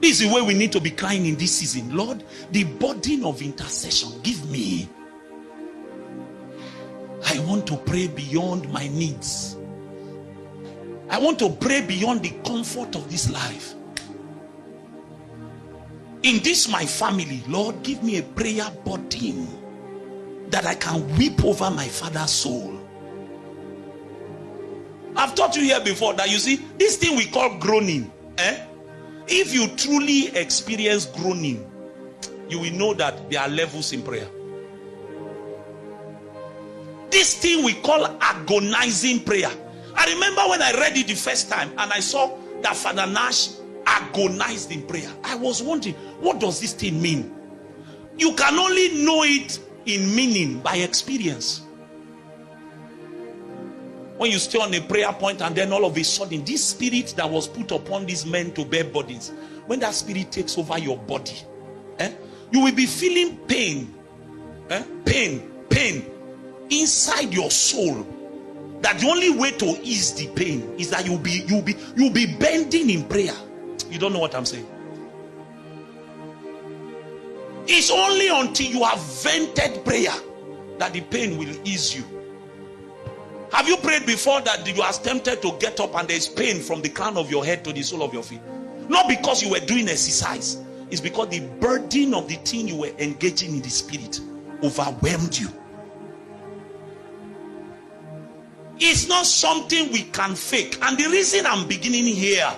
This is the way we need to be crying in this season. Lord, the burden of intercession, give me. I want to pray beyond my needs. I want to pray beyond the comfort of this life. In this my family, Lord, give me a prayer burden that I can weep over my father's soul. I've taught you here before that, you see, this thing we call groaning, if you truly experience groaning, you will know that there are levels in prayer. This thing we call agonizing prayer. I remember when I read it the first time and I saw that Father Nash agonized in prayer. I was wondering, what does this thing mean? You can only know it in meaning by experience. When you stay on a prayer point and then all of a sudden this spirit that was put upon these men to bear burdens, when that spirit takes over your body, you will be feeling pain, pain inside your soul. That the only way to ease the pain is that you'll be bending in prayer. You don't know what I'm saying. It's only until you have vented prayer that the pain will ease you. Have you prayed before that you are tempted to get up and there's pain from the crown of your head to the sole of your feet? Not because you were doing exercise. It's because the burden of the thing you were engaging in the spirit overwhelmed you. It's not something we can fake. And the reason I'm beginning here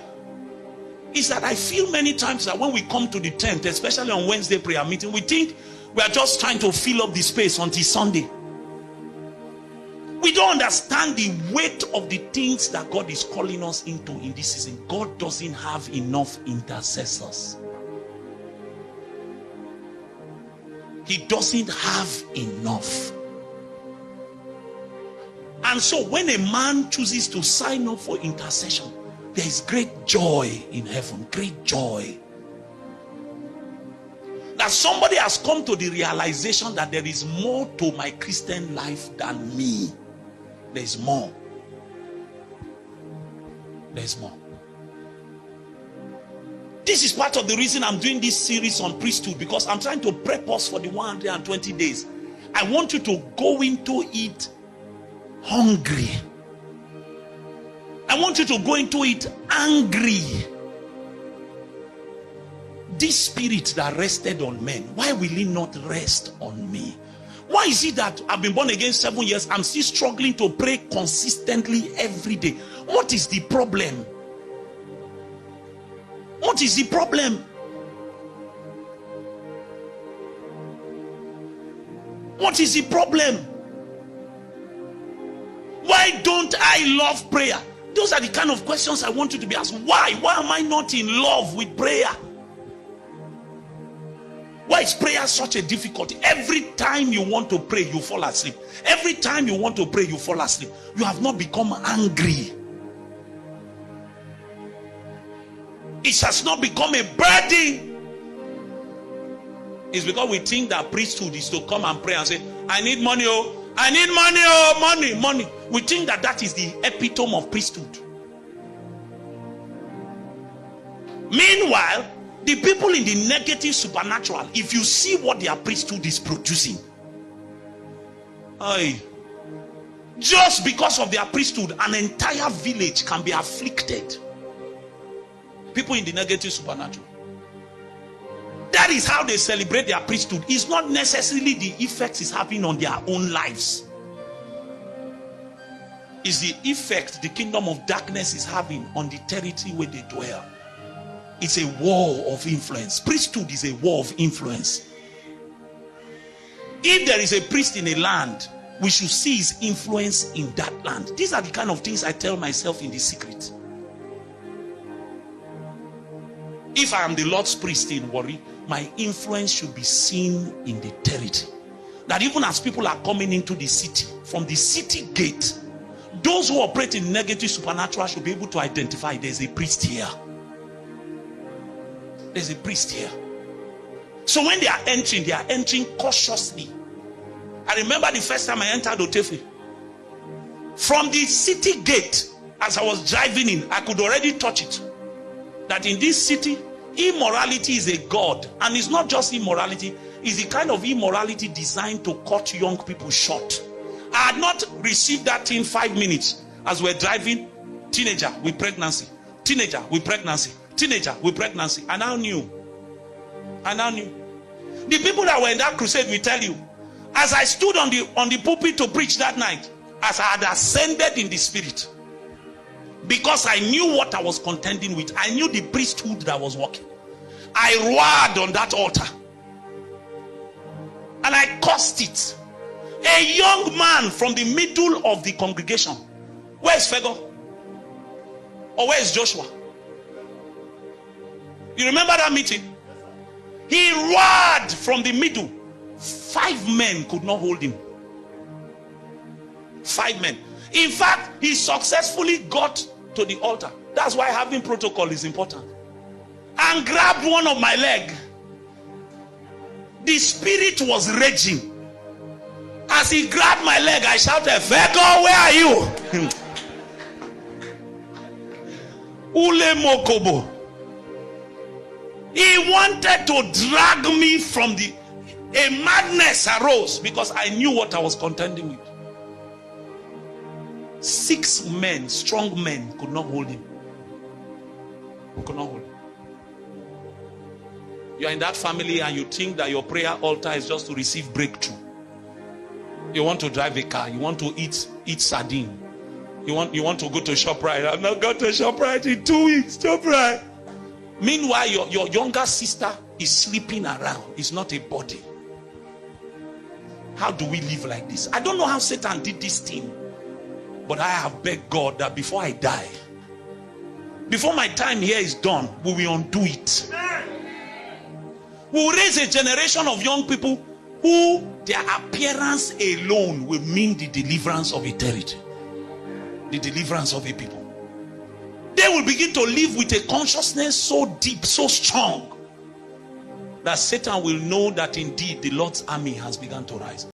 is that I feel many times that when we come to the tent, especially on Wednesday prayer meeting, we think we are just trying to fill up the space until Sunday. We don't understand the weight of the things that God is calling us into in this season. God doesn't have enough intercessors. He doesn't have enough. And so when a man chooses to sign up for intercession, there is great joy in heaven, great joy. That somebody has come to the realization that there is more to my Christian life than me. There is more. There is more. This is part of the reason I'm doing this series on priesthood, because I'm trying to prep us for the 120 days. I want you to go into it hungry. I want you to go into it angry. This spirit that rested on men, why will it not rest on me? Why is it that I've been born again 7 years, I'm still struggling to pray consistently every day? What is the problem? What is the problem? What is the problem? Why don't I love prayer? Those are the kind of questions I want you to be asking. Why? Why am I not in love with prayer? Why is prayer such a difficulty? Every time you want to pray, you fall asleep. Every time you want to pray, you fall asleep. You have not become angry. It has not become a burden. It's because we think that priesthood is to come and pray and say, I need money, oh. I need money, oh, money. We think that that is the epitome of priesthood. Meanwhile, the people in the negative supernatural, if you see what their priesthood is producing, just because of their priesthood, an entire village can be afflicted. People in the negative supernatural. That is how they celebrate their priesthood. It's not necessarily the effects it's having on their own lives. It's the effect the kingdom of darkness is having on the territory where they dwell. It's a war of influence. Priesthood is a war of influence. If there is a priest in a land, we should see his influence in that land. These are the kind of things I tell myself in the secret. If I am the Lord's priest in Warri, my influence should be seen in the territory. That even as people are coming into the city, from the city gate, those who operate in negative supernatural should be able to identify there's a priest here. There's a priest here. So when they are entering cautiously. I remember the first time I entered Otefe. From the city gate, as I was driving in, I could already touch it. That in this city, Immorality is a god, and it's not just immorality, it's the kind of immorality designed to cut young people short. I had not received that in 5 minutes as we're driving. Teenager with pregnancy, teenager with pregnancy, teenager with pregnancy. I now knew. The people that were in that crusade will tell you, as I stood on the pulpit to preach that night, as I had ascended in the spirit, because I knew what I was contending with, I knew the priesthood that was working, I roared on that altar and I cursed it. A young man from the middle of the congregation. Where's Fego? Or where's Joshua? You remember that meeting? He roared from the middle. 5 men could not hold him. 5 men. In fact, he successfully got to the altar. That's why having protocol is important. And grabbed one of my leg. The spirit was raging. As he grabbed my leg, I shouted, Fego, where are you? Ule Mokobo. He wanted to drag me from a madness arose because I knew what I was contending with. 6 men, strong men, could not hold him. Could not hold him. You are in that family and you think that your prayer altar is just to receive breakthrough. You want to drive a car, you want to eat sardine. You want to go to ShopRite. I've not got to ShopRite in 2 weeks. ShopRite. Meanwhile, your younger sister is sleeping around. It's not a body. How do we live like this? I don't know how Satan did this thing. But I have begged God that before I die, before my time here is done, we will undo it. We will raise a generation of young people who their appearance alone will mean the deliverance of a territory. The deliverance of a people. They will begin to live with a consciousness so deep, so strong, that Satan will know that indeed the Lord's army has begun to rise.